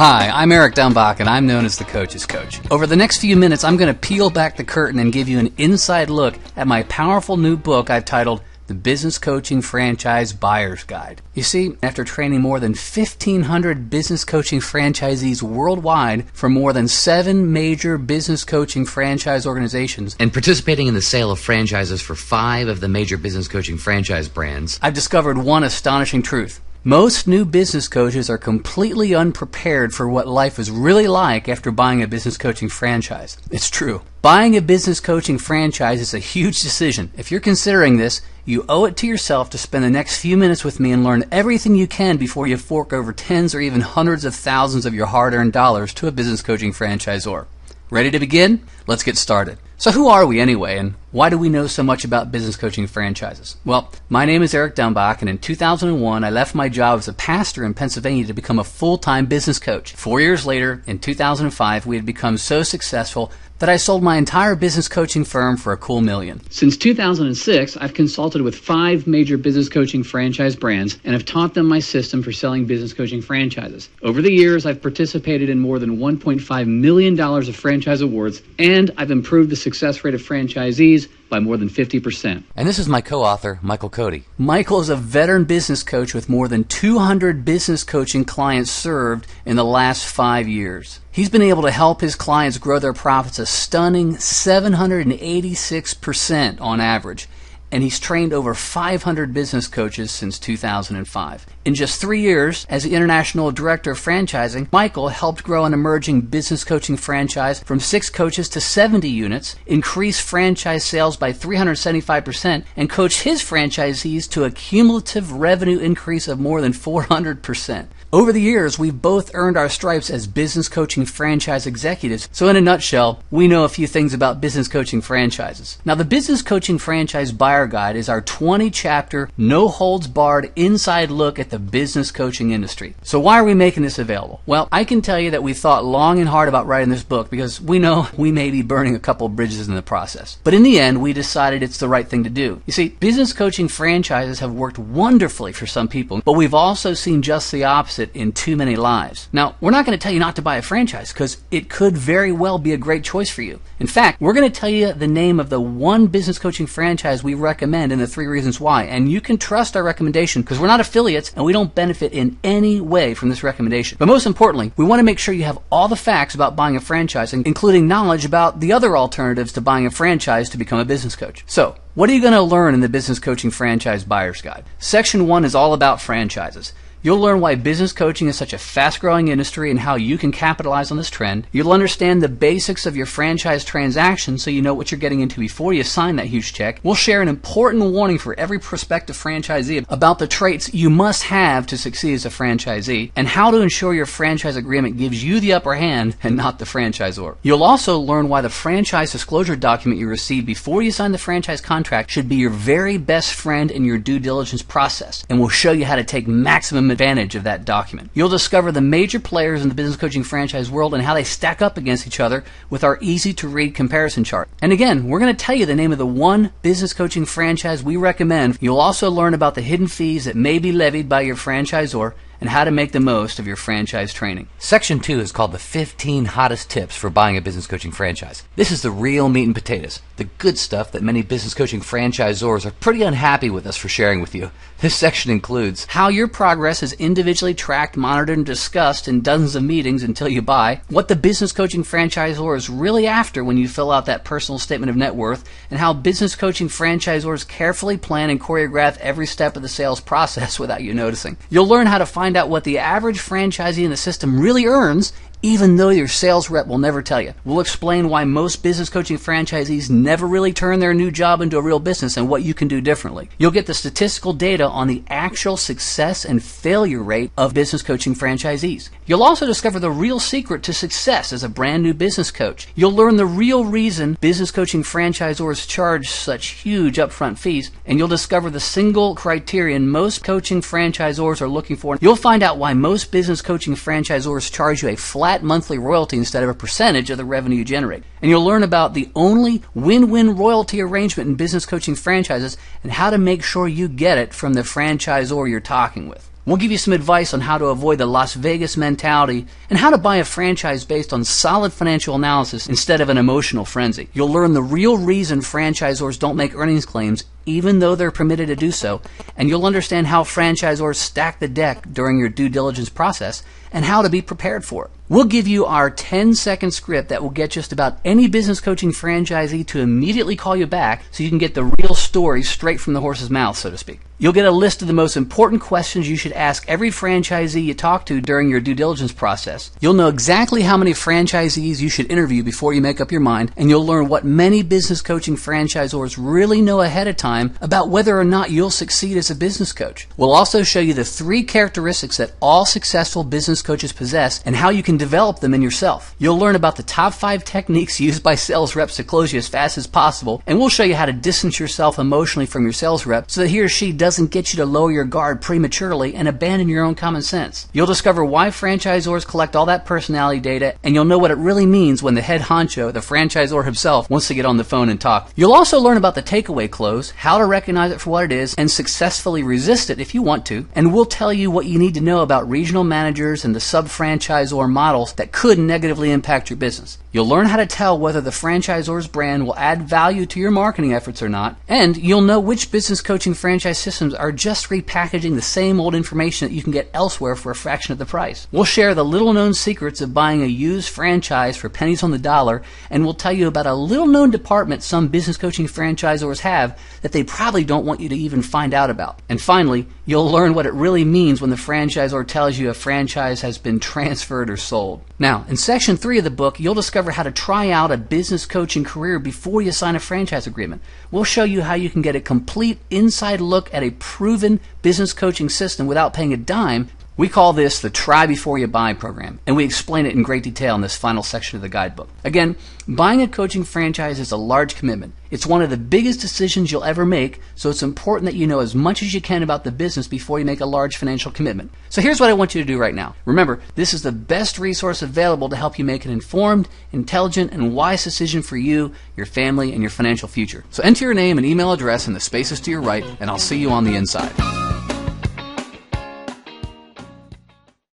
Hi, I'm Eric Dumbach, and I'm known as the Coach's Coach. Over the next few minutes, I'm going to peel back the curtain and give you an inside look at my powerful new book I've titled The Business Coaching Franchise Buyer's Guide. You see, after training more than 1,500 business coaching franchisees worldwide from more than 7 major business coaching franchise organizations and participating in the sale of franchises for 5 of the major business coaching franchise brands, I've discovered one astonishing truth. Most new business coaches are completely unprepared for what life is really like after buying a business coaching franchise. It's true. Buying a business coaching franchise is a huge decision. If you're considering this, you owe it to yourself to spend the next few minutes with me and learn everything you can before you fork over tens or even hundreds of thousands of your hard-earned dollars to a business coaching franchisor. Ready to begin? Let's get started. So who are we anyway, and why do we know so much about business coaching franchises? Well, my name is Eric Dumbach, and in 2001, I left my job as a pastor in Pennsylvania to become a full-time business coach. 4 years later, in 2005, we had become so successful that I sold my entire business coaching firm for a cool $1 million. Since 2006, I've consulted with 5 major business coaching franchise brands and have taught them my system for selling business coaching franchises. Over the years, I've participated in more than $1.5 million of franchise awards, and I've improved the success rate of franchisees by more than 50%. And this is my co-author, Michael Cody. Michael is a veteran business coach with more than 200 business coaching clients served in the last 5 years. He's been able to help his clients grow their profits a stunning 786% on average. And he's trained over 500 business coaches since 2005. In just 3 years, as the International Director of Franchising, Michael helped grow an emerging business coaching franchise from 6 coaches to 70 units, increase franchise sales by 375%, and coach his franchisees to a cumulative revenue increase of more than 400%. Over the years, we've both earned our stripes as business coaching franchise executives. So in a nutshell, we know a few things about business coaching franchises. Now, the Business Coaching Franchise Buyer Guide is our 20-chapter, no-holds-barred inside look at the business coaching industry. So why are we making this available? Well, I can tell you that we thought long and hard about writing this book because we know we may be burning a couple bridges in the process. But in the end, we decided it's the right thing to do. You see, business coaching franchises have worked wonderfully for some people, but we've also seen just the opposite in too many lives. Now, we're not going to tell you not to buy a franchise because it could very well be a great choice for you. In fact, we're going to tell you the name of the one business coaching franchise we recommend and the 3 reasons why. And you can trust our recommendation because we're not affiliates and we don't benefit in any way from this recommendation. But most importantly, we want to make sure you have all the facts about buying a franchise, including knowledge about the other alternatives to buying a franchise to become a business coach. So, what are you going to learn in the Business Coaching Franchise Buyer's Guide? Section 1 is all about franchises. You'll learn why business coaching is such a fast-growing industry and how you can capitalize on this trend. You'll understand the basics of your franchise transaction so you know what you're getting into before you sign that huge check. We'll share an important warning for every prospective franchisee about the traits you must have to succeed as a franchisee and how to ensure your franchise agreement gives you the upper hand and not the franchisor. You'll also learn why the franchise disclosure document you receive before you sign the franchise contract should be your very best friend in your due diligence process, and we'll show you how to take maximum advantage of that document. You'll discover the major players in the business coaching franchise world and how they stack up against each other with our easy-to-read comparison chart. And again, we're going to tell you the name of the one business coaching franchise we recommend. You'll also learn about the hidden fees that may be levied by your franchisor and how to make the most of your franchise training. Section 2 is called the 15 hottest tips for buying a business coaching franchise. This is the real meat and potatoes, the good stuff that many business coaching franchisors are pretty unhappy with us for sharing with you. This section includes how your progress is individually tracked, monitored, and discussed in dozens of meetings until you buy, what the business coaching franchisor is really after when you fill out that personal statement of net worth, and how business coaching franchisors carefully plan and choreograph every step of the sales process without you noticing. You'll learn how to find out what the average franchisee in the system really earns, even though your sales rep will never tell you. We'll explain why most business coaching franchisees never really turn their new job into a real business and what you can do differently. You'll get the statistical data on the actual success and failure rate of business coaching franchisees. You'll also discover the real secret to success as a brand new business coach. You'll learn the real reason business coaching franchisors charge such huge upfront fees, and you'll discover the single criterion most coaching franchisors are looking for. You'll find out why most business coaching franchisors charge you a flat monthly royalty instead of a percentage of the revenue you generate. And you'll learn about the only win-win royalty arrangement in business coaching franchises and how to make sure you get it from the franchisor you're talking with. We'll give you some advice on how to avoid the Las Vegas mentality and how to buy a franchise based on solid financial analysis instead of an emotional frenzy. You'll learn the real reason franchisors don't make earnings claims even though they're permitted to do so, and you'll understand how franchisors stack the deck during your due diligence process and how to be prepared for it. We'll give you our 10-second script that will get just about any business coaching franchisee to immediately call you back so you can get the real story straight from the horse's mouth, so to speak. You'll get a list of the most important questions you should ask every franchisee you talk to during your due diligence process. You'll know exactly how many franchisees you should interview before you make up your mind, and you'll learn what many business coaching franchisors really know ahead of time about whether or not you'll succeed as a business coach. We'll also show you the 3 characteristics that all successful business coaches possess and how you can develop them in yourself. You'll learn about the top 5 techniques used by sales reps to close you as fast as possible, and we'll show you how to distance yourself emotionally from your sales rep so that he or she doesn't get you to lower your guard prematurely and abandon your own common sense. You'll discover why franchisors collect all that personality data, and you'll know what it really means when the head honcho, the franchisor himself, wants to get on the phone and talk. You'll also learn about the takeaway close, how to recognize it for what it is, and successfully resist it if you want to, and we'll tell you what you need to know about regional managers and the sub-franchisor models that could negatively impact your business. You'll learn how to tell whether the franchisor's brand will add value to your marketing efforts or not, and you'll know which business coaching franchise systems are just repackaging the same old information that you can get elsewhere for a fraction of the price. We'll share the little-known secrets of buying a used franchise for pennies on the dollar, and we'll tell you about a little-known department some business coaching franchisors have that they probably don't want you to even find out about. And finally, you'll learn what it really means when the franchisor tells you a franchise has been transferred or sold. Now, in section 3 of the book, you'll discover how to try out a business coaching career before you sign a franchise agreement. We'll show you how you can get a complete inside look at a proven business coaching system without paying a dime. We call this the Try Before You Buy program, and we explain it in great detail in this final section of the guidebook. Again, buying a coaching franchise is a large commitment. It's one of the biggest decisions you'll ever make, so it's important that you know as much as you can about the business before you make a large financial commitment. So here's what I want you to do right now. Remember, this is the best resource available to help you make an informed, intelligent, and wise decision for you, your family, and your financial future. So enter your name and email address in the spaces to your right, and I'll see you on the inside.